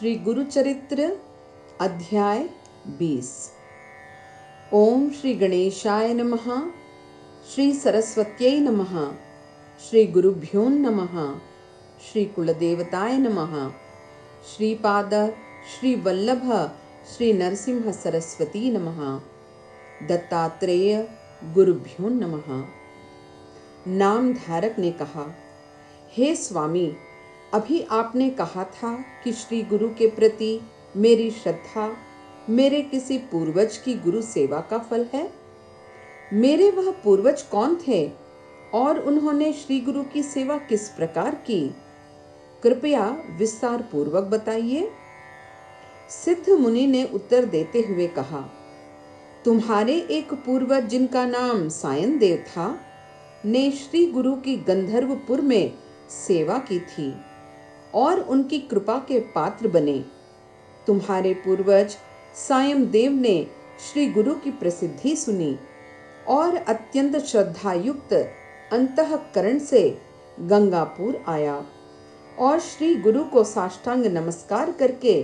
श्री गुरुचरित्र अध्याय 20। ओम श्री गणेशाय नमः। श्री सरस्वत्यै नमः। श्री गुरुभ्यो नमः। श्री कुलदेवताय नमः। श्रीपाद श्री वल्लभ श्री नरसिंह सरस्वती नमः। दत्तात्रेय गुरुभ्यो नमः। नाम धारक ने कहा, हे स्वामी, अभी आपने कहा था कि श्री गुरु के प्रति मेरी श्रद्धा मेरे किसी पूर्वज की गुरु सेवा का फल है। मेरे वह पूर्वज कौन थे और उन्होंने श्री गुरु की सेवा किस प्रकार की? कृपया विस्तार पूर्वक बताइए। सिद्ध मुनि ने उत्तर देते हुए कहा, तुम्हारे एक पूर्वज जिनका नाम सायन देव था ने श्री गुरु की गंधर्वपुर में सेवा की थी और उनकी कृपा के पात्र बने। तुम्हारे पूर्वज सायम देव ने श्री गुरु की प्रसिद्धि सुनी और अत्यंत श्रद्धायुक्त अंतःकरण से गंगापुर आया और श्री गुरु को साष्टांग नमस्कार करके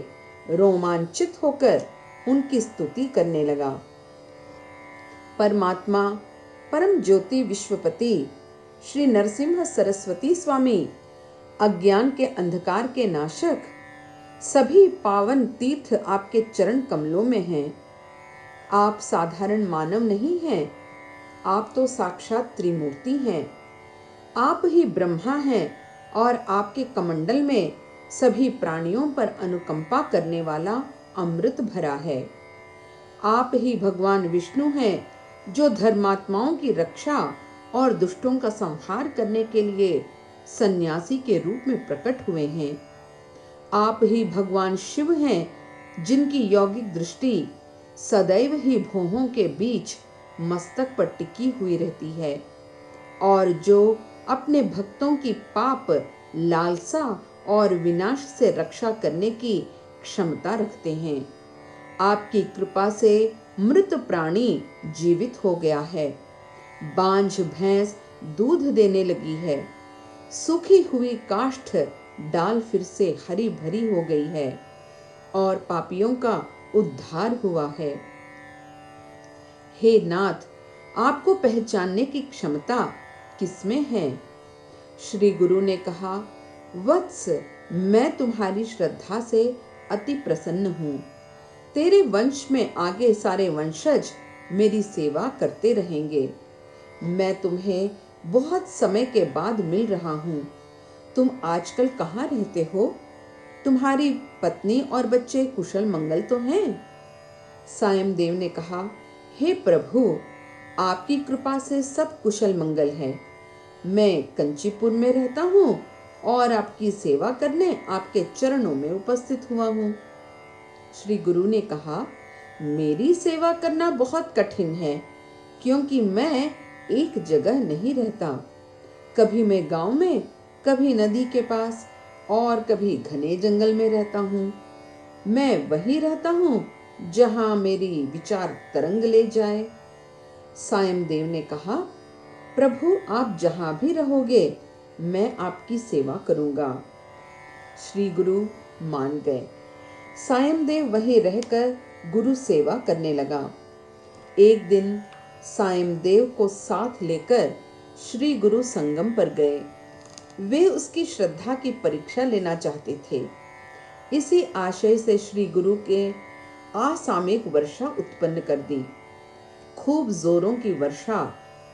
रोमांचित होकर उनकी स्तुति करने लगा। परमात्मा परम ज्योति विश्वपति श्री नरसिंह सरस्वती स्वामी, अज्ञान के अंधकार के नाशक, सभी पावन तीर्थ आपके चरण कमलों में हैं। आप साधारण मानव नहीं हैं, आप तो साक्षात त्रिमूर्ति हैं। आप ही ब्रह्मा हैं और आपके कमंडल में सभी प्राणियों पर अनुकंपा करने वाला अमृत भरा है। आप ही भगवान विष्णु हैं जो धर्मात्माओं की रक्षा और दुष्टों का संहार करने के लिए सन्यासी के रूप में प्रकट हुए हैं। आप ही भगवान शिव हैं जिनकी यौगिक दृष्टि सदैव ही भौहों के बीच मस्तक पर टिकी हुई रहती है और जो अपने भक्तों की पाप, लालसा और विनाश से रक्षा करने की क्षमता रखते हैं। आपकी कृपा से मृत प्राणी जीवित हो गया है, बांझ भैंस दूध देने लगी है, सूखी हुई काष्ठ डाल फिर से हरी भरी हो गई है और पापियों का उद्धार हुआ है। हे नाथ, आपको पहचानने की क्षमता किसमें है? श्री गुरु ने कहा, वत्स, मैं तुम्हारी श्रद्धा से अति प्रसन्न हूँ। तेरे वंश में आगे सारे वंशज मेरी सेवा करते रहेंगे। मैं तुम्हें बहुत समय के बाद मिल रहा हूँ। तुम आजकल कहाँ रहते हो? तुम्हारी पत्नी और बच्चे कुशल मंगल तो हैं? सायम देव ने कहा, हे प्रभु, आपकी कृपा से सब कुशल मंगल है। मैं कंचीपुर में रहता हूँ और आपकी सेवा करने आपके चरणों में उपस्थित हुआ हूँ। श्री गुरु ने कहा, मेरी सेवा करना बहुत कठिन है क्योंकि मैं एक जगह नहीं रहता। कभी मैं गांव में, कभी नदी के पास और कभी घने जंगल में रहता हूँ। मैं वहीं रहता हूँ जहाँ मेरी विचार तरंग ले जाए। सायम देव ने कहा, प्रभु, आप जहाँ भी रहोगे मैं आपकी सेवा करूँगा। श्री गुरु मान गए। सायम देव वहीं रहकर गुरु सेवा करने लगा। एक दिन सायम देव को साथ लेकर श्री गुरु संगम पर गए। वे उसकी श्रद्धा की परीक्षा लेना चाहते थे। इसी आशय से श्री गुरु के असामयिक वर्षा उत्पन्न कर दी। खूब जोरों की वर्षा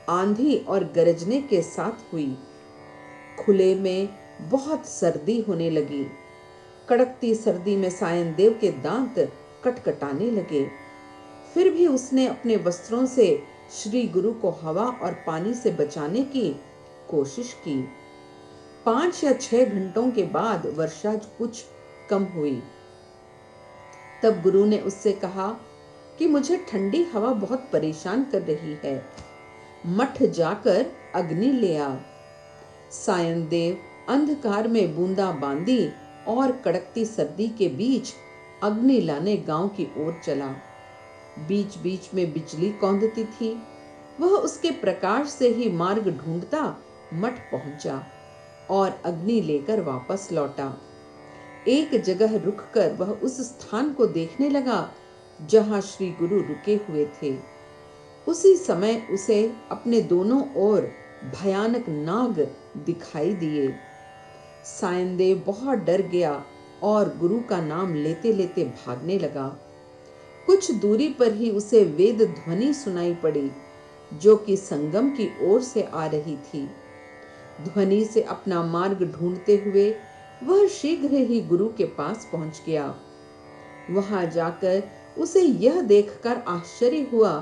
आंधी और गरजने के साथ हुई। खुले में बहुत सर्दी होने लगी। कड़कती सर्दी में सायन देव के दांत कटकटाने लगे। फिर भी उसने अपने वस्त्रों से श्री गुरु को हवा और पानी से बचाने की कोशिश की। 5 या 6 घंटों के बाद वर्षा कुछ कम हुई। तब गुरु ने उससे कहा कि मुझे ठंडी हवा बहुत परेशान कर रही है, मठ जाकर अग्नि ले आ। सायन देव अंधकार में बूंदाबांदी और कड़कती सर्दी के बीच अग्नि लाने गांव की ओर चला। बीच बीच में बिजली कौंधती थी। वह उसके प्रकाश से ही मार्ग ढूंढता मठ पहुंचा और अग्नि लेकर वापस लौटा। एक जगह रुककर वह उस स्थान को देखने लगा जहां श्री गुरु रुके हुए थे। उसी समय उसे अपने दोनों ओर भयानक नाग दिखाई दिए। सायनदेव बहुत डर गया और गुरु का नाम लेते लेते भागने लगा। कुछ दूरी पर ही उसे वेद ध्वनि सुनाई पड़ी जो कि संगम की ओर से आ रही थी। ध्वनि से अपना मार्ग ढूंढते हुए वह शीघ्र ही गुरु के पास पहुंच गया। वहां जाकर उसे यह देखकर आश्चर्य हुआ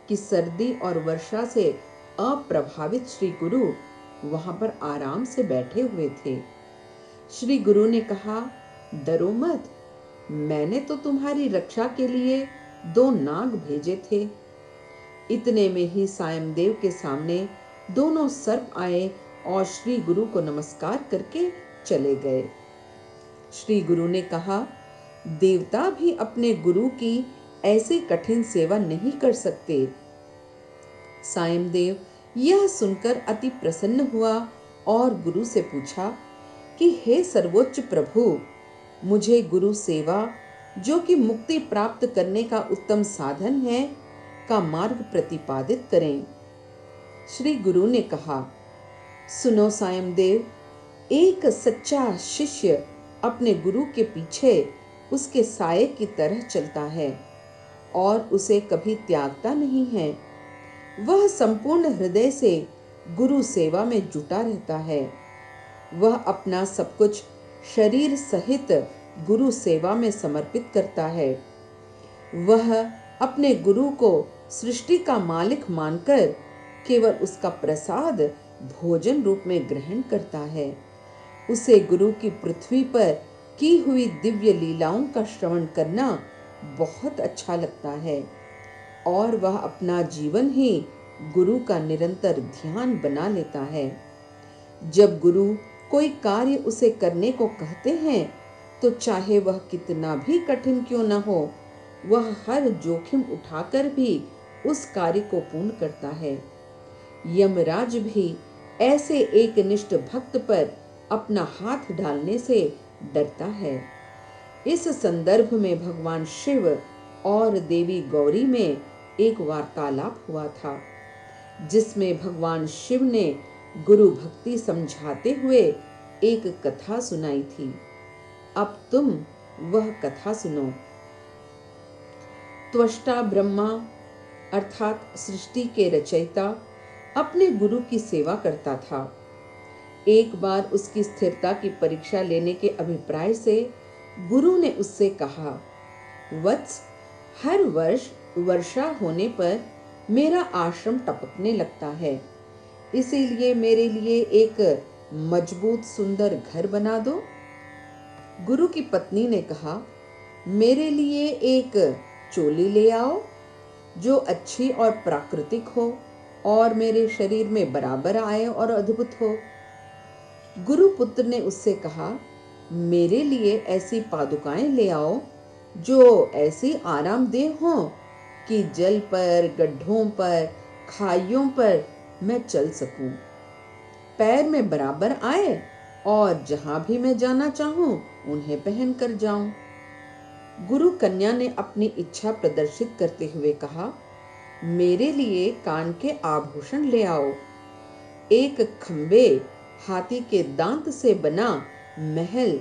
कि सर्दी और वर्षा से अप्रभावित श्री गुरु वहां पर आराम से बैठे हुए थे। श्री गुरु ने कहा, डरो मत, मैंने तो तुम्हारी रक्षा के लिए 2 नाग भेजे थे। इतने में ही सायमदेव के सामने दोनों सर्प आए और श्री गुरु को नमस्कार करके चले गए। श्री गुरु ने कहा, देवता भी अपने गुरु की ऐसी कठिन सेवा नहीं कर सकते। सायमदेव यह सुनकर अति प्रसन्न हुआ और गुरु से पूछा कि हे सर्वोच्च प्रभु, मुझे गुरु सेवा जो कि मुक्ति प्राप्त करने का उत्तम साधन है का मार्ग प्रतिपादित करें। श्री गुरु ने कहा, सुनो सायमदेव, एक सच्चा शिष्य अपने गुरु के पीछे उसके साये की तरह चलता है और उसे कभी त्यागता नहीं है। वह संपूर्ण हृदय से गुरु सेवा में जुटा रहता है। वह अपना सब कुछ शरीर सहित गुरु सेवा में समर्पित करता है। वह अपने गुरु को सृष्टि का मालिक मानकर केवल उसका प्रसाद भोजन रूप में ग्रहण करता है। उसे गुरु की पृथ्वी पर की हुई दिव्य लीलाओं का श्रवण करना बहुत अच्छा लगता है और वह अपना जीवन ही गुरु का निरंतर ध्यान बना लेता है। जब गुरु कोई कार्य उसे करने को कहते हैं तो चाहे वह कितना भी कठिन क्यों न हो, वह हर जोखिम उठाकर भी उस कार्य को पूर्ण करता है। यमराज भी ऐसे एक निष्ठ भक्त पर अपना हाथ डालने से डरता है। इस संदर्भ में भगवान शिव और देवी गौरी में एक वार्तालाप हुआ था जिसमें भगवान शिव ने गुरु भक्ति समझाते हुए एक कथा सुनाई थी। अब तुम वह कथा सुनो। त्वष्टा ब्रह्मा अर्थात सृष्टि के रचयिता अपने गुरु की सेवा करता था। एक बार उसकी स्थिरता की परीक्षा लेने के अभिप्राय से गुरु ने उससे कहा, वत्स, हर वर्ष वर्षा होने पर मेरा आश्रम टपकने लगता है, इसीलिए मेरे लिए एक मजबूत सुंदर घर बना दो। गुरु की पत्नी ने कहा, मेरे लिए एक चोली ले आओ जो अच्छी और प्राकृतिक हो और मेरे शरीर में बराबर आए और अद्भुत हो। गुरु पुत्र ने उससे कहा, मेरे लिए ऐसी पादुकाएं ले आओ जो ऐसी आरामदेह हों कि जल पर, गड्ढों पर, खाइयों पर मैं चल सकूं, पैर में बराबर आए और जहां भी मैं जाना चाहूं उन्हें पहन कर जाऊं। गुरु कन्या ने अपनी इच्छा प्रदर्शित करते हुए कहा, मेरे लिए कान के आभूषण ले आओ, एक खंबे हाथी के दांत से बना महल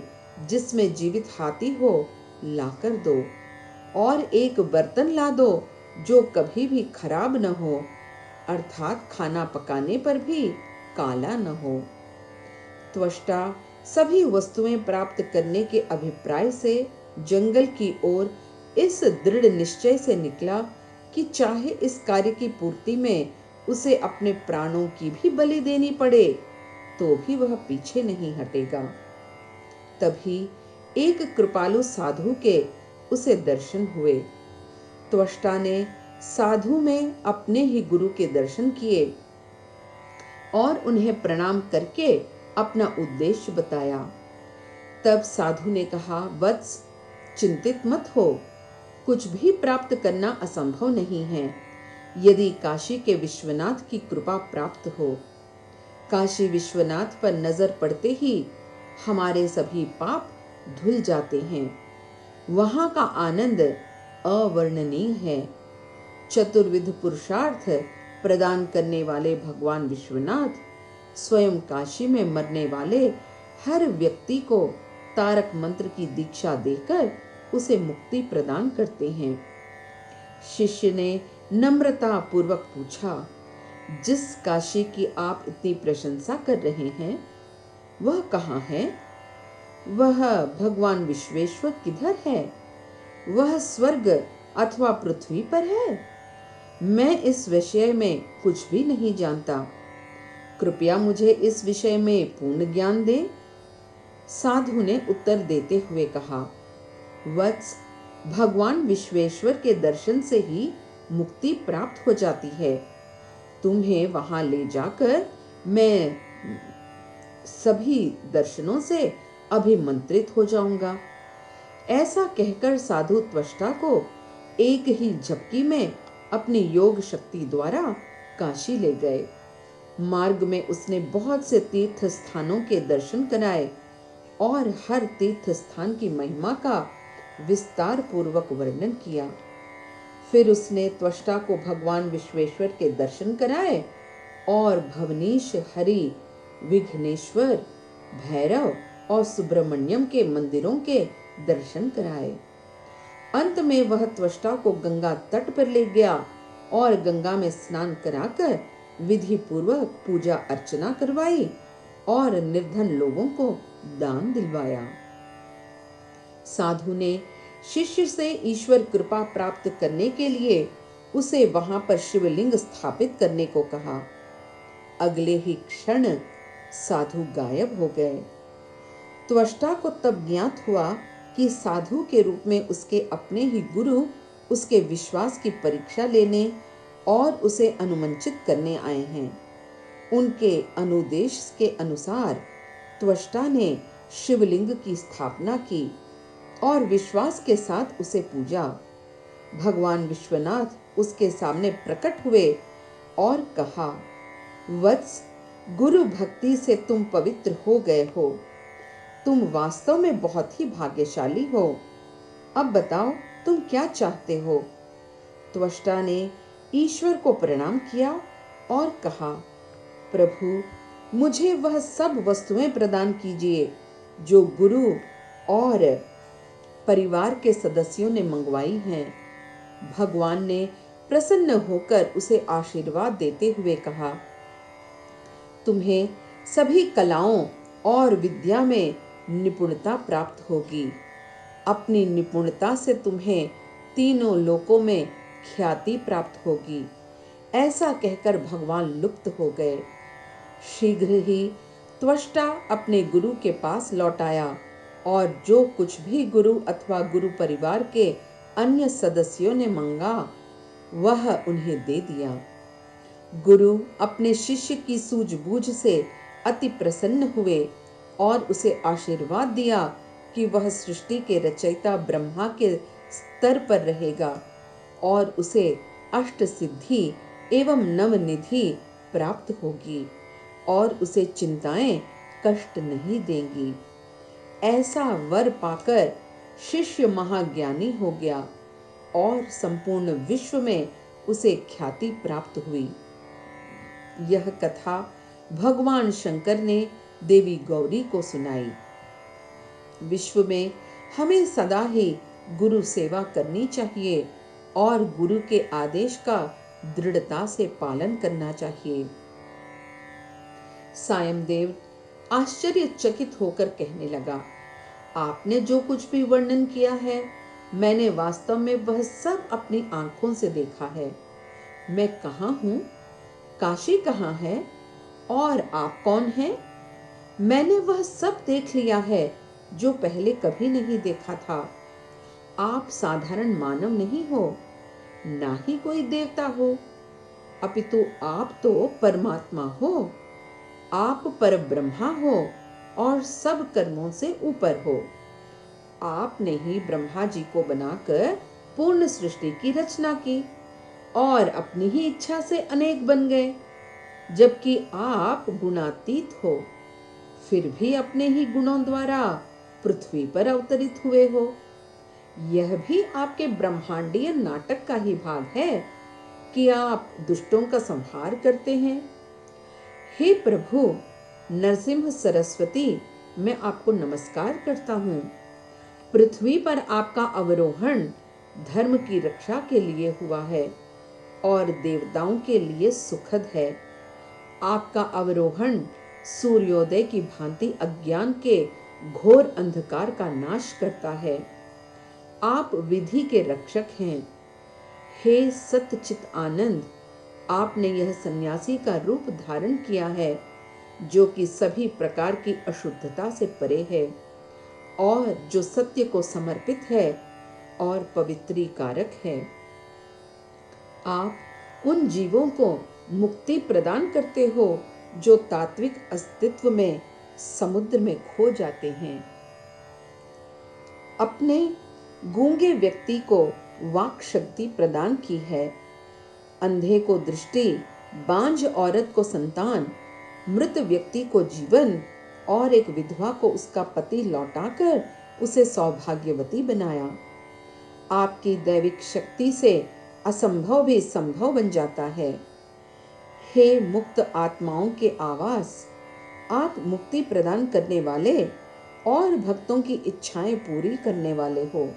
जिसमें जीवित हाथी हो लाकर दो और एक बर्तन ला दो जो कभी भी खराब न हो, अर्थात खाना पकाने पर भी काला न हो। त्वष्टा सभी वस्तुएं प्राप्त करने के अभिप्राय से जंगल की ओर इस दृढ़ निश्चय से निकला कि चाहे इस कार्य की पूर्ति में उसे अपने प्राणों की भी बलि देनी पड़े तो भी वह पीछे नहीं हटेगा। तभी एक कृपालु साधु के उसे दर्शन हुए। त्वष्टा ने साधु में अपने ही गुरु के दर्शन किए और उन्हें प्रणाम करके अपना उद्देश्य बताया। तब साधु ने कहा, वत्स, चिंतित मत हो, कुछ भी प्राप्त करना असंभव नहीं है यदि काशी के विश्वनाथ की कृपा प्राप्त हो। काशी विश्वनाथ पर नजर पड़ते ही हमारे सभी पाप धुल जाते हैं। वहाँ का आनंद अवर्णनीय है। चतुर्विध पुरुषार्थ प्रदान करने वाले भगवान विश्वनाथ स्वयं काशी में मरने वाले हर व्यक्ति को तारक मंत्र की दीक्षा देकर उसे मुक्ति प्रदान करते हैं। शिष्य ने नम्रता पूर्वक पूछा, जिस काशी की आप इतनी प्रशंसा कर रहे हैं वह कहाँ है? वह भगवान विश्वेश्वर किधर है? वह स्वर्ग अथवा पृथ्वी पर है? मैं इस विषय में कुछ भी नहीं जानता। कृपया मुझे इस विषय में पूर्ण ज्ञान दें। साधु ने उत्तर देते हुए कहा, वत्स, भगवान विश्वेश्वर के दर्शन से ही मुक्ति प्राप्त हो जाती है। तुम्हें वहां ले जाकर मैं सभी दर्शनों से अभिमंत्रित हो जाऊंगा। ऐसा कहकर साधु त्वष्टा को एक ही झपकी में अपनी योग शक्ति द्वारा काशी ले गए। मार्ग में उसने बहुत से तीर्थ स्थानों के दर्शन कराए और हर तीर्थ स्थान की महिमा का विस्तार पूर्वक वर्णन किया। फिर उसने त्वष्टा को भगवान विश्वेश्वर के दर्शन कराए और भवनीश, हरि, विघ्नेश्वर, भैरव और सुब्रमण्यम के मंदिरों के दर्शन कराए। अंत में वह त्वष्टा को गंगा तट पर ले गया और गंगा में स्नान कराकर विधि पूर्वक पूजा अर्चना करवाई और निर्धन लोगों को दान दिलवाया। साधु ने शिष्य से ईश्वर कृपा प्राप्त करने के लिए उसे वहां पर शिवलिंग स्थापित करने को कहा। अगले ही क्षण साधु गायब हो गए। त्वष्टा को तब ज्ञात हुआ कि साधु के रूप में उसके अपने ही गुरु उसके विश्वास की परीक्षा लेने और उसे अनुमंचित करने आए हैं। उनके अनुदेश के अनुसार त्वष्टा ने शिवलिंग की स्थापना की और विश्वास के साथ उसे पूजा। भगवान विश्वनाथ उसके सामने प्रकट हुए और कहा, वत्स, गुरु भक्ति से तुम पवित्र हो गए हो। तुम वास्तव में बहुत ही भाग्यशाली हो। अब बताओ तुम क्या चाहते हो? त्वष्टा ने ईश्वर को प्रणाम किया और कहा, प्रभु, मुझे वह सब वस्तुएं प्रदान कीजिए जो गुरु और परिवार के सदस्यों ने मंगवाई हैं। भगवान ने प्रसन्न होकर उसे आशीर्वाद देते हुए कहा, तुम्हें सभी कलाओं और विद्या में निपुणता प्राप्त होगी। अपनी निपुणता से तुम्हें तीनों लोकों में ख्याति प्राप्त होगी। ऐसा कहकर भगवान लुप्त हो गए। शीघ्र ही त्वष्टा अपने गुरु के पास लौट आया और जो कुछ भी गुरु अथवा गुरु परिवार के अन्य सदस्यों ने मांगा वह उन्हें दे दिया। गुरु अपने शिष्य की सूझबूझ से अति प्रसन्न हुए और उसे आशीर्वाद दिया कि वह सृष्टि के रचयिता ब्रह्मा के स्तर पर रहेगा और उसे अष्ट सिद्धि एवं नवनिधि प्राप्त होगी और उसे चिंताएं कष्ट नहीं देंगी। ऐसा वर पाकर शिष्य महाज्ञानी हो गया और संपूर्ण विश्व में उसे ख्याति प्राप्त हुई। यह कथा भगवान शंकर ने देवी गौरी को सुनाई। विश्व में हमें सदा ही गुरु सेवा करनी चाहिए और गुरु के आदेश का दृढ़ता से पालन करना चाहिए। सायमदेव आश्चर्यचकित होकर कहने लगा, आपने जो कुछ भी वर्णन किया है मैंने वास्तव में वह सब अपनी आंखों से देखा है। मैं कहाँ हूँ? काशी कहाँ है? और आप कौन हैं? मैंने वह सब देख लिया है जो पहले कभी नहीं देखा था। आप साधारण मानव नहीं हो, ना ही कोई देवता हो, अपितु आप तो परमात्मा हो। आप परब्रह्मा हो और सब कर्मों से ऊपर हो। आपने ही ब्रह्मा जी को बनाकर पूर्ण सृष्टि की रचना की और अपनी ही इच्छा से अनेक बन गए। जबकि आप गुणातीत हो, फिर भी अपने ही गुणों द्वारा पृथ्वी पर अवतरित हुए हो। यह भी आपके ब्रह्मांडीय नाटक का ही भाग है कि आप दुष्टों का संहार करते हैं। हे प्रभु नरसिंह सरस्वती, मैं आपको नमस्कार करता हूँ। पृथ्वी पर आपका अवरोहण धर्म की रक्षा के लिए हुआ है और देवताओं के लिए सुखद है। आपका अवरोहण सूर्योदय की भांति अज्ञान के घोर अंधकार का नाश करता है। आप विधि के रक्षक हैं। हे सतचित आनंद, आपने यह सन्यासी का रूप धारण किया है जो कि सभी प्रकार की अशुद्धता से परे है और जो सत्य को समर्पित है और पवित्रीकारक है। आप उन जीवों को मुक्ति प्रदान करते हो जो तात्विक अस्तित्व में समुद्र में खो जाते हैं। अपने गूंगे व्यक्ति को वाक शक्ति प्रदान की है। अंधे को दृष्टि, बांझ औरत को संतान, मृत व्यक्ति को जीवन और एक विधवा को उसका पति लौटाकर उसे सौभाग्यवती बनाया। आपकी दैविक शक्ति से असंभव भी संभव बन जाता है। हे मुक्त आत्माओं के आवास, आप मुक्ति प्रदान करने वाले और भक्तों की इच्छाएं पूरी करने वाले हो।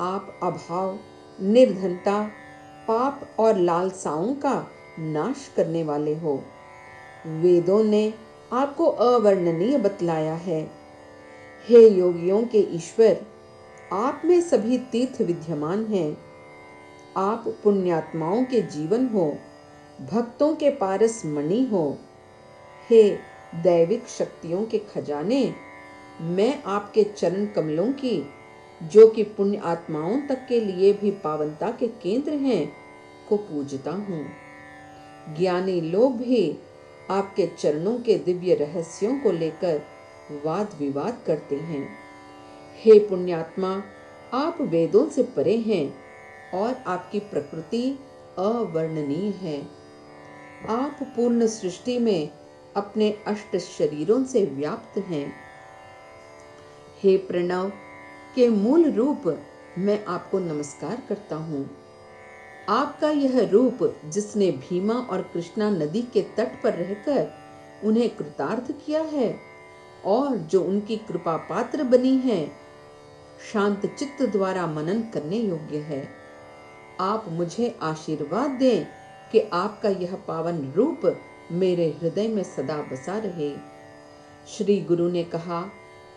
आप अभाव, निर्धनता, पाप और लालसाओं का नाश करने वाले हो। वेदों ने आपको अवर्णनीय बतलाया है। हे योगियों के ईश्वर, आप में सभी तीर्थ विद्यमान हैं। आप पुण्यात्माओं के जीवन हो, भक्तों के पारस मणि हो। हे दैविक शक्तियों के खजाने, मैं आपके चरण कमलों की, जो कि पुण्य आत्माओं तक के लिए भी पावनता के केंद्र हैं, को पूजता हूँ। ज्ञानी लोग भी आपके चरणों के दिव्य रहस्यों को लेकर वाद विवाद करते हैं। हे पुण्यात्मा, आप वेदों से परे हैं और आपकी प्रकृति अवर्णनीय है। आप पूर्ण सृष्टि में अपने अष्ट शरीरों से व्याप्त हैं। हे प्रणव के मूल रूप, मैं आपको नमस्कार करता हूँ। आपका यह रूप जिसने भीमा और कृष्णा नदी के तट पर रहकर उन्हें कृतार्थ किया है और जो उनकी कृपा पात्र बनी है, शांत चित्त द्वारा मनन करने योग्य है। आप मुझे आशीर्वाद दें कि आपका यह पावन रूप मेरे हृदय में सदा बसा रहे। श्री गुरु ने कहा,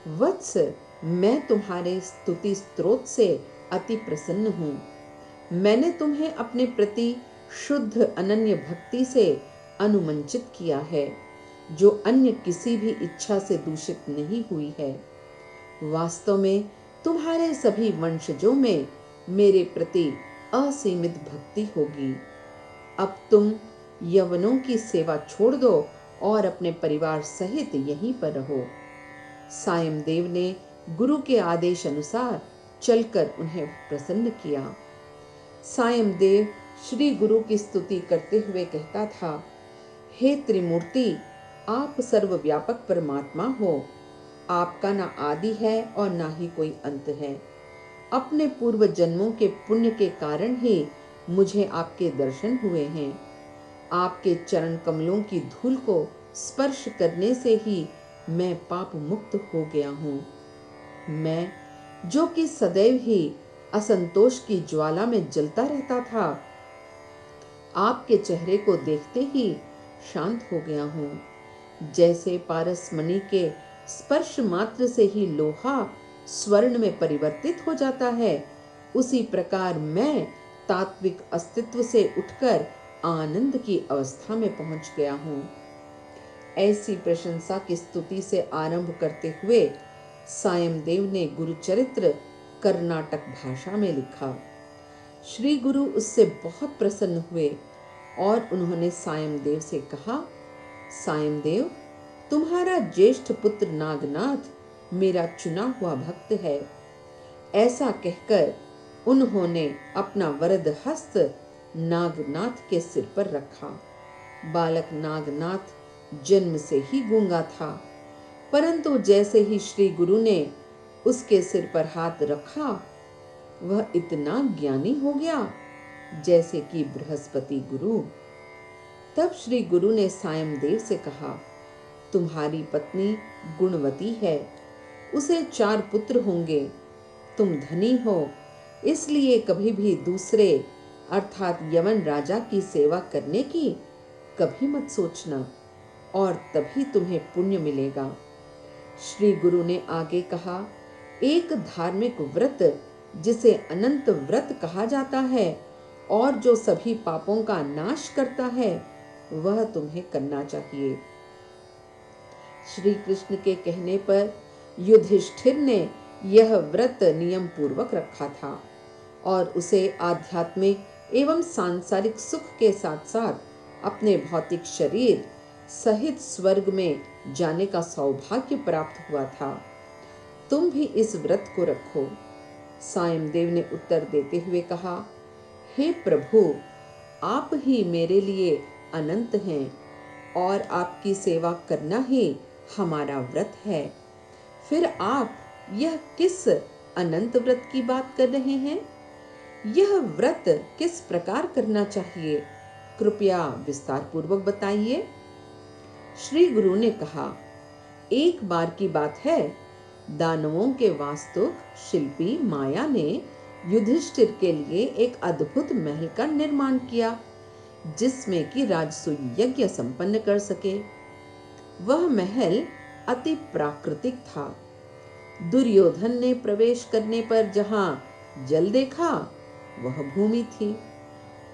वत्स, मैं तुम्हारे स्तुति स्तोत्र से अति प्रसन्न हूँ। मैंने तुम्हें अपने प्रति शुद्ध अनन्य भक्ति से अनुमंचित किया है, जो अन्य किसी भी इच्छा से दूषित नहीं हुई है। वास्तव में तुम्हारे सभी वंशजों में मेरे प्रति असीमित भक्ति होगी। अब तुम यवनों की सेवा छोड़ दो और अपने परिवार सहित यहीं पर रहो। सायमदेव ने गुरु के आदेश अनुसार चलकर उन्हें प्रसन्न किया। सायमदेव श्री गुरु की स्तुति करते हुए कहता था, हे त्रिमूर्ति, आप सर्वव्यापक परमात्मा हो। आपका ना आदि है और ना ही कोई अंत है। अपने पूर्व जन्मों के पुण्य के कारण ही मुझे आपके दर्शन हुए हैं। आपके चरण कमलों की धूल को स्पर्श करने से ही मैं पाप मुक्त हो गया हूँ। मैं, जो कि सदैव ही असंतोष की ज्वाला में जलता रहता था, आपके चेहरे को देखते ही शांत हो गया हूँ। जैसे पारसमणि के स्पर्श मात्र से ही लोहा स्वर्ण में परिवर्तित हो जाता है, उसी प्रकार मैं तात्विक अस्तित्व से उठकर आनंद की अवस्था में पहुंच गया हूँ। ऐसी प्रशंसा की स्तुति से आरंभ करते हुए सायमदेव ने गुरुचरित्र कर्नाटक भाषा में लिखा। श्री गुरु उससे बहुत प्रसन्न हुए और उन्होंने सायमदेव से कहा, सायमदेव, तुम्हारा ज्येष्ठ पुत्र नागनाथ मेरा चुना हुआ भक्त है। ऐसा कहकर उन्होंने अपना वरद हस्त नागनाथ के सिर पर रखा। बालक नागनाथ जन्म से ही गूंगा था, परंतु जैसे ही श्री गुरु ने उसके सिर पर हाथ रखा, वह इतना ज्ञानी हो गया जैसे कि बृहस्पति गुरु। तब श्री गुरु ने सायमदेव से कहा, तुम्हारी पत्नी गुणवती है, उसे 4 पुत्र होंगे। तुम धनी हो, इसलिए कभी भी दूसरे अर्थात यवन राजा की सेवा करने की कभी मत सोचना, और तभी तुम्हें पुण्य मिलेगा। श्री गुरु ने आगे कहा, एक धार्मिक व्रत जिसे अनंत व्रत कहा जाता है और जो सभी पापों का नाश करता है, वह तुम्हें करना चाहिए। श्री कृष्ण के कहने पर युधिष्ठिर ने यह व्रत नियम पूर्वक रखा था और उसे आध्यात्मिक एवं सांसारिक सुख के साथ साथ अपने भौतिक शरीर सहित स्वर्ग में जाने का सौभाग्य प्राप्त हुआ था। तुम भी इस व्रत को रखो। सायमदेव ने उत्तर देते हुए कहा, हे प्रभु, आप ही मेरे लिए अनंत हैं और आपकी सेवा करना ही हमारा व्रत है। फिर आप यह किस अनंत व्रत की बात कर रहे हैं? यह व्रत किस प्रकार करना चाहिए, कृपया विस्तार पूर्वक बताइए। श्री गुरु ने कहा, एक बार की बात है, दानवों के वास्तुक शिल्पी माया ने युधिष्ठिर के लिए एक अद्भुत महल का निर्माण किया, जिसमें कि राजसूय यज्ञ संपन्न कर सके। वह महल अति प्राकृतिक था। दुर्योधन ने प्रवेश करने पर जहां जल देखा, वह भूमि थी,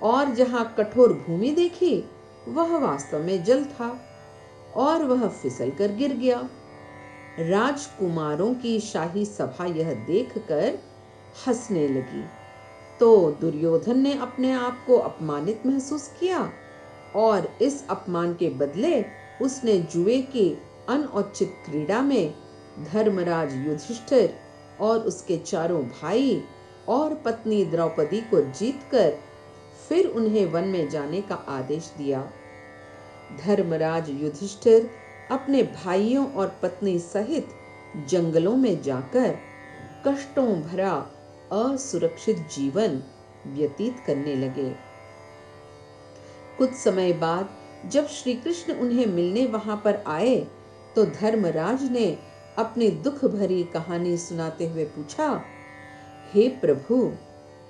और जहां कठोर भूमि देखी, वह वास्तव में जल था, और वह फिसल कर गिर गया। राजकुमारों की शाही सभा यह देखकर हंसने लगी, तो दुर्योधन ने अपने आप को अपमानित महसूस किया, और इस अपमान के बदले उसने जुए की अनौचित क्रीड़ा में धर्मराज युधिष्ठिर और उसके चारों भाई और पत्नी द्रौपदी को जीतकर फिर उन्हें वन में जाने का आदेश दिया। धर्मराज युधिष्ठिर अपने भाइयों और पत्नी सहित जंगलों में जाकर कष्टों भरा असुरक्षित जीवन व्यतीत करने लगे। कुछ समय बाद जब श्री कृष्ण उन्हें मिलने वहां पर आए, तो धर्मराज ने अपनी दुख भरी कहानी सुनाते हुए पूछा, हे प्रभु,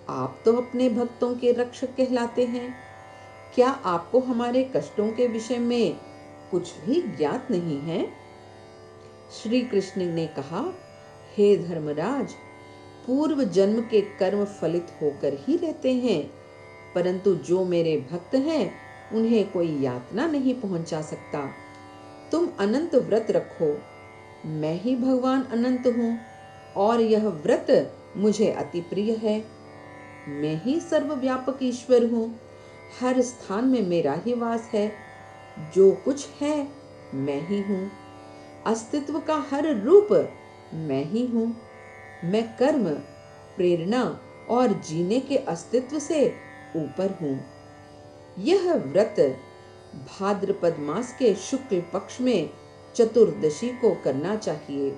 आप तो अपने भक्तों के रक्षक कहलाते हैं, क्या आपको हमारे कष्टों के विषय में कुछ भी ज्ञात नहीं है? श्री कृष्ण ने कहा, हे धर्मराज, पूर्व जन्म के कर्म फलित होकर ही रहते हैं, परंतु जो मेरे भक्त हैं उन्हें कोई यातना नहीं पहुंचा सकता। तुम अनंत व्रत रखो। मैं ही भगवान अनंत हूँ और यह व्रत मुझे अति प्रिय है। मैं ही सर्वव्यापक ईश्वर हूँ, हर स्थान में मेरा ही वास है। जो कुछ है मैं ही हूँ, अस्तित्व का हर रूप मैं ही हूँ। मैं कर्म, प्रेरणा और जीने के अस्तित्व से ऊपर हूँ। यह व्रत भाद्रपद मास के शुक्ल पक्ष में चतुर्दशी को करना चाहिए।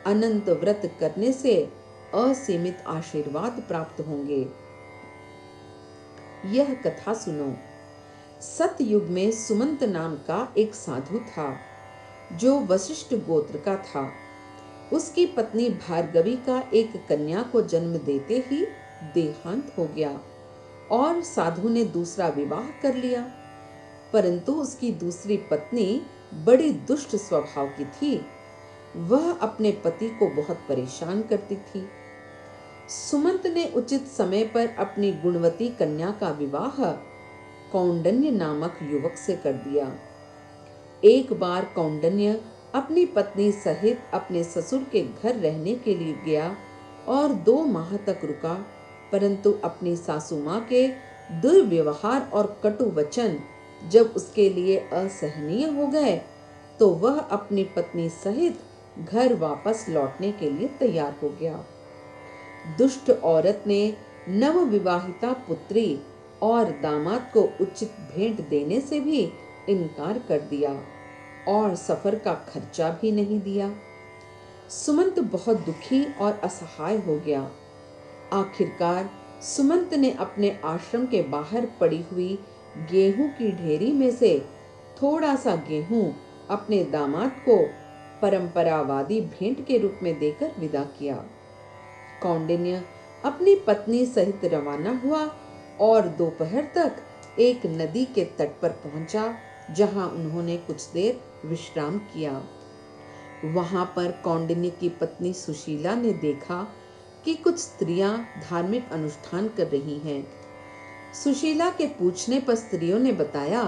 अनंत व्रत करने से असीमित आशीर्वाद प्राप्त होंगे। यह कथा सुनो। सतयुग में सुमंत नाम का एक साधु था, जो वशिष्ठ गोत्र का था। उसकी पत्नी भार्गवी का एक कन्या को जन्म देते ही देहांत हो गया और साधु ने दूसरा विवाह कर लिया, परंतु उसकी दूसरी पत्नी बड़ी दुष्ट स्वभाव की थी। वह अपने पति को बहुत परेशान करती थी। सुमंत ने उचित समय पर अपनी गुणवती कन्या का विवाह कौंडन्य नामक युवक से कर दिया। एक बार कौंडन्य अपनी पत्नी सहित अपने ससुर के घर रहने के लिए गया और 2 माह तक रुका, परंतु अपनी सासू माँ के दुर्व्यवहार और कटु वचन जब उसके लिए असहनीय हो गए, तो वह अपनी पत्नी सहित घर वापस लौटने के लिए तैयार हो गया। दुष्ट औरत ने नवविवाहिता पुत्री और दामाद को उचित भेंट देने से भी इनकार कर दिया और सफर का खर्चा भी नहीं दिया। सुमंत बहुत दुखी और असहाय हो गया। आखिरकार सुमंत ने अपने आश्रम के बाहर पड़ी हुई गेहूं की ढेरी में से थोड़ा सा गेहूं अपने दामाद को परंपरावादी भेंट के रूप में देकर विदा किया। कौंडिन्य अपनी पत्नी सहित रवाना हुआ और दोपहर तक एक नदी के तट पर पहुंचा, जहां उन्होंने कुछ देर विश्राम किया। वहां पर कौंडिन्य की पत्नी सुशीला ने देखा कि कुछ स्त्रियां धार्मिक अनुष्ठान कर रही हैं। सुशीला के पूछने पर स्त्रियों ने बताया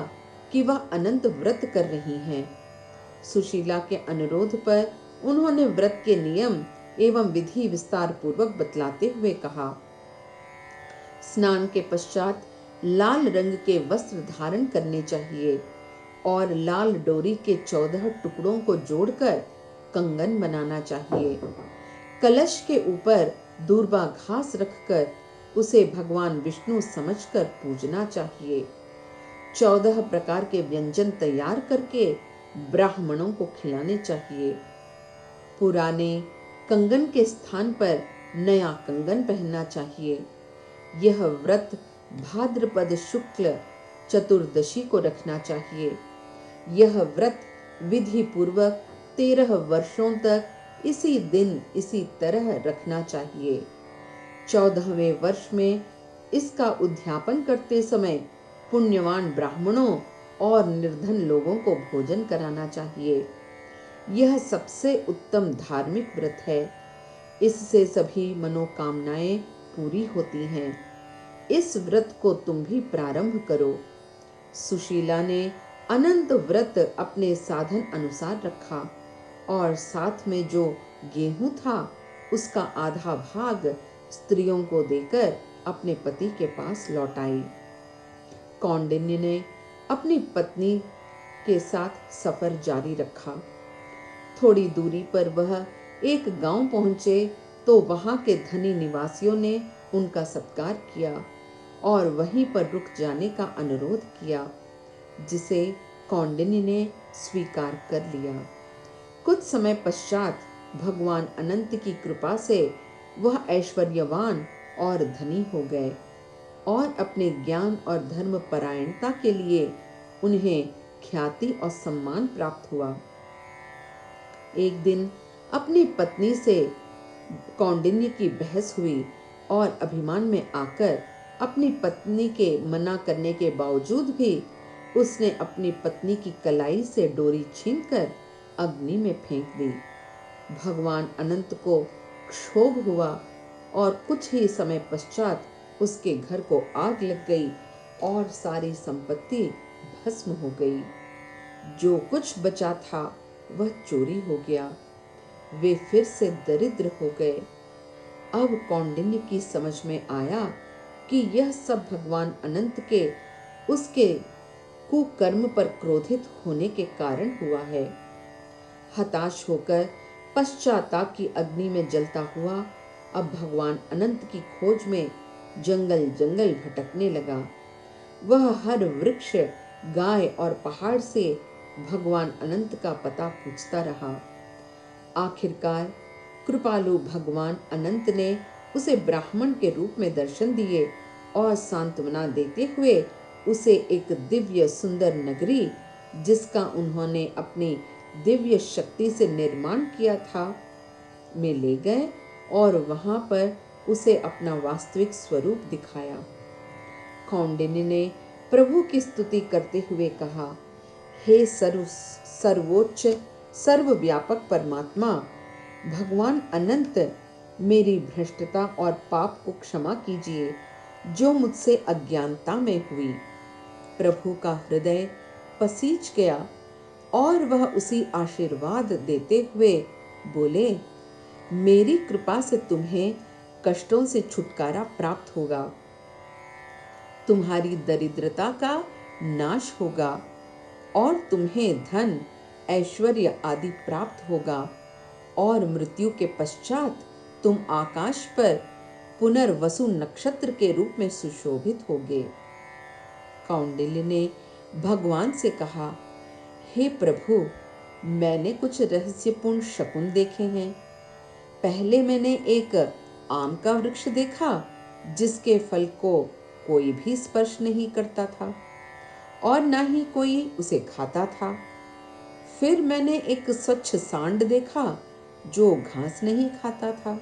कि वह अनंत व्रत कर रही हैं। सुशीला के अनुरोध पर उन्होंने व्रत के नियम एवं विधि विस्तार पूर्वक बतलाते हुए कहा। स्नान के पश्चात लाल रंग के वस्त्र धारण करने चाहिए और लाल डोरी के 14 टुकड़ों को जोड़कर कंगन बनाना चाहिए। कलश के ऊपर दूर्वा घास रखकर उसे भगवान विष्णु समझकर पूजना चाहिए। 14 प्रकार के व्यंजन तैयार करके ब्राह्मणों को खिलाने चाहिए। पुराने कंगन के स्थान पर नया कंगन पहनना चाहिए। यह व्रत भाद्रपद शुक्ल चतुर्दशी को रखना चाहिए। यह व्रत विधि पूर्वक 13 वर्षों तक इसी दिन इसी तरह रखना चाहिए। 14वें वर्ष में इसका उद्यापन करते समय पुण्यवान ब्राह्मणों और निर्धन लोगों को भोजन कराना चाहिए। यह सबसे उत्तम धार्मिक व्रत है। इससे सभी मनोकामनाएं पूरी होती हैं। इस व्रत को तुम भी प्रारंभ करो। सुशीला ने अनंत व्रत अपने साधन अनुसार रखा और साथ में जो गेहूं था उसका आधा भाग स्त्रियों को देकर अपने पति के पास लौट आई। कौंडिन्य ने अपनी पत्नी के साथ सफर जारी रखा। थोड़ी दूरी पर वह एक गांव पहुंचे तो वहां के धनी निवासियों ने उनका सत्कार किया और वहीं पर रुक जाने का अनुरोध किया, जिसे कौंडिन्य ने स्वीकार कर लिया। कुछ समय पश्चात भगवान अनंत की कृपा से वह ऐश्वर्यवान और धनी हो गए और अपने ज्ञान और धर्म परायणता के लिए उन्हें ख्याति और सम्मान प्राप्त हुआ। एक दिन अपनी पत्नी से कौंडिन्य की बहस हुई और अभिमान में आकर अपनी पत्नी के मना करने के बावजूद भी उसने अपनी पत्नी की कलाई से डोरी छीनकर अग्नि में फेंक दी। भगवान अनंत को क्षोभ हुआ और कुछ ही समय पश्चात उसके घर को आग लग गई और सारी संपत्ति भस्म हो गई। जो कुछ बचा था वह चोरी हो गया। वे फिर से दरिद्र हो गए। अब कौंडिन्य की समझ में आया कि यह सब भगवान अनंत के उसके कुकर्म पर क्रोधित होने के कारण हुआ है। हताश होकर पश्चाताप की अग्नि में जलता हुआ अब भगवान अनंत की खोज में जंगल जंगल भटकने लगा। वह हर वृक्ष, गाय और पहाड़ से भगवान अनंत का पता पूछता रहा। आखिरकार कृपालु भगवान अनंत ने उसे ब्राह्मण के रूप में दर्शन दिए और सांत्वना देते हुए उसे एक दिव्य सुंदर नगरी, जिसका उन्होंने अपनी दिव्य शक्ति से निर्माण किया था, में ले गए और वहां पर उसे अपना वास्तविक स्वरूप दिखाया। कौंडिन्य ने प्रभु की स्तुति करते हुए कहा, हे सर्वोच्च सर्वव्यापक परमात्मा, भगवान अनंत, मेरी भ्रष्टता और पाप को क्षमा कीजिए जो मुझसे अज्ञानता में हुई। प्रभु का हृदय पसीज गया और वह उसी आशीर्वाद देते हुए बोले, मेरी कृपा से तुम्हें कष्टों से छुटकारा प्राप्त होगा। तुम्हारी दरिद्रता का नाश होगा और तुम्हें धन, ऐश्वर्य आदि प्राप्त होगा और मृत्यु के पश्चात तुम आकाश पर पुनर्वसु नक्षत्र के रूप में सुशोभित होगे। कौंडिन्य ने भगवान से कहा, हे प्रभु, मैंने कुछ रहस्यपूर्ण शकुन देखे हैं पहले मैंने एक आम का वृक्ष देखा जिसके फल को कोई भी स्पर्श नहीं करता था और न ही कोई उसे खाता था। फिर मैंने एक स्वच्छ सांड देखा जो घास नहीं खाता था।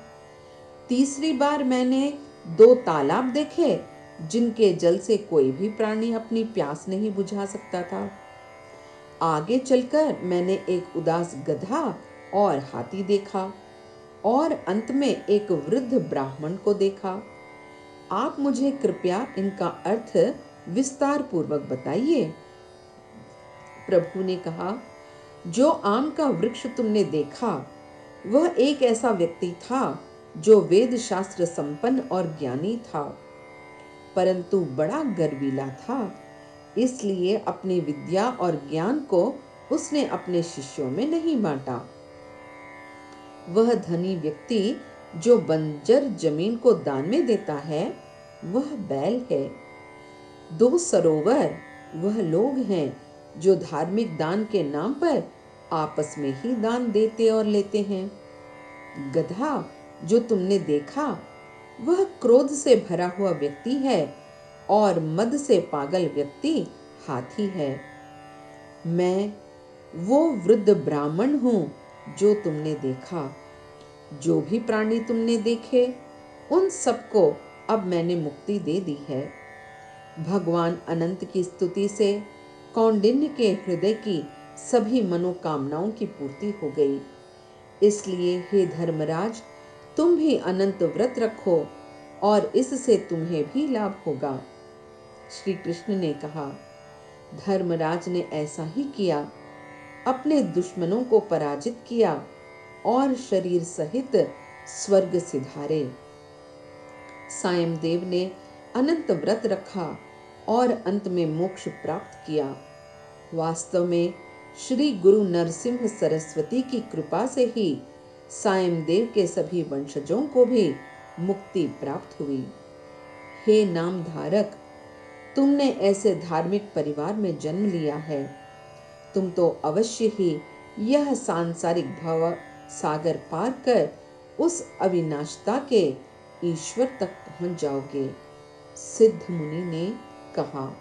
तीसरी बार मैंने 2 तालाब देखे जिनके जल से कोई भी प्राणी अपनी प्यास नहीं बुझा सकता था। आगे चलकर मैंने एक उदास गधा और हाथी देखा और अंत में एक वृद्ध ब्राह्मण को देखा। आप मुझे कृपया इनका अर्थ विस्तार पूर्वक बताइए। प्रभु ने कहा, जो आम का वृक्ष तुमने देखा वह एक ऐसा व्यक्ति था जो वेद शास्त्र संपन्न और ज्ञानी था, परंतु बड़ा गर्वीला था। इसलिए अपनी विद्या और ज्ञान को उसने अपने शिष्यों में नहीं बांटा। वह धनी व्यक्ति जो बंजर जमीन को दान में देता है वह बैल है। 2 सरोवर वह लोग हैं जो धार्मिक दान के नाम पर आपस में ही दान देते और लेते हैं। गधा जो तुमने देखा वह क्रोध से भरा हुआ व्यक्ति है और मद से पागल व्यक्ति हाथी है। मैं वो वृद्ध ब्राह्मण हूँ जो तुमने देखा। जो भी प्राणी तुमने देखे उन सबको अब मैंने मुक्ति दे दी है। भगवान अनंत की स्तुति से कौंडिन्य के हृदय की सभी मनोकामनाओं की पूर्ति हो गई। इसलिए हे धर्मराज, तुम भी अनंत व्रत रखो और इससे तुम्हें भी लाभ होगा। श्री कृष्ण ने कहा, धर्मराज ने ऐसा ही किया, अपने दुश्मनों को पराजित किया और शरीर सहित स्वर्ग सिधारे। सायमदेव ने अनंत व्रत रखा और अंत में मोक्ष प्राप्त किया। वास्तव में श्री गुरु नरसिंह सरस्वती की कृपा से ही सायमदेव के सभी वंशजों को भी मुक्ति प्राप्त हुई। हे नाम धारक, तुमने ऐसे धार्मिक परिवार में जन्म लिया है। तुम तो अवश्य ही यह सांसारिक भव सागर पार कर उस अविनाशता के ईश्वर तक पहुंच जाओगे। सिद्ध मुनि ने कहा।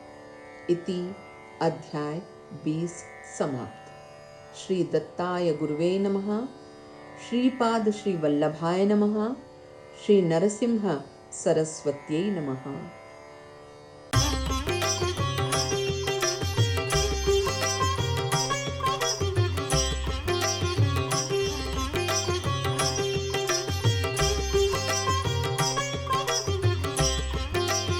इति अध्याय 20 समाप्त। श्री दत्ताय गुरुवे नमः। श्रीपाद श्री वल्लभाय नमः। श्री नरसिंह सरस्वत्यै नमः।